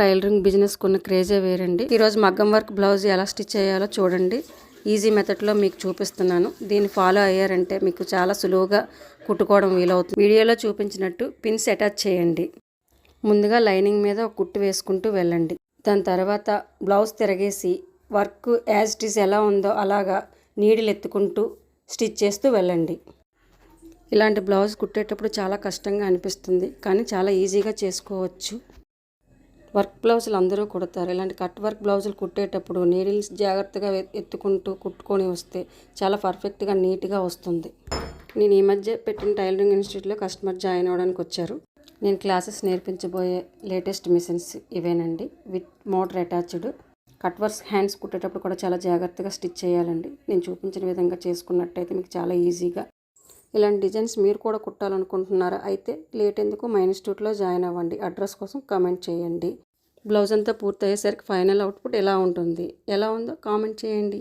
Tailoring business కొన్న క్రేజే వేరండి. ఈరోజు మగ్గం వర్క్ బ్లౌజ్ ఎలా స్టిచ్ చేయాలో చూడండి. ఈజీ మెథడ్లో మీకు చూపిస్తున్నాను. దీన్ని ఫాలో అయ్యారంటే మీకు చాలా సులువుగా కుట్టుకోవడం వీలవుతుంది. వీడియోలో చూపించినట్టు పిన్స్ అటాచ్ చేయండి. ముందుగా లైనింగ్ మీద ఒక కుట్టు వేసుకుంటూ వెళ్ళండి. దాని తర్వాత బ్లౌజ్ తిరగేసి వర్క్ యాజ్ ఇట్ ఈస్ ఎలా ఉందో అలాగా నీడిల్ ఎత్తుకుంటూ స్టిచ్ చేస్తూ వెళ్ళండి. ఇలాంటి బ్లౌజ్ కుట్టేటప్పుడు చాలా కష్టంగా అనిపిస్తుంది, కానీ చాలా ఈజీగా చేసుకోవచ్చు. వర్క్ బ్లౌజులు అందరూ కుడతారు. ఇలాంటి కట్ వర్క్ బ్లౌజులు కుట్టేటప్పుడు నీడిల్స్ జాగ్రత్తగా ఎత్తుకుంటూ కుట్టుకొని వస్తే చాలా పర్ఫెక్ట్గా నీట్గా వస్తుంది. నేను ఈ మధ్య పెట్టిన టైలరింగ్ ఇన్స్టిట్యూట్లో కస్టమర్ జాయిన్ అవ్వడానికి వచ్చారు. నేను క్లాసెస్ నేర్పించబోయే లేటెస్ట్ మిషన్స్ ఇవేనండి, with motor attached. Cut work hands కుట్టేటప్పుడు కూడా చాలా జాగ్రత్తగా స్టిచ్ చేయాలండి. నేను చూపించిన విధంగా చేసుకున్నట్టయితే మీకు చాలా ఈజీగా. ఇలాంటి డిజైన్స్ మీరు కూడా కుట్టాలనుకుంటున్నారా? అయితే లేట్ ఎందుకు, మా ఇన్స్టిట్యూట్లో జాయిన్ అవ్వండి. అడ్రస్ కోసం కామెంట్ చేయండి. బ్లౌజ్ అంతా పూర్తయ్యేసరికి ఫైనల్ అవుట్పుట్ ఎలా ఉంటుంది, ఎలా ఉందో కామెంట్ చేయండి.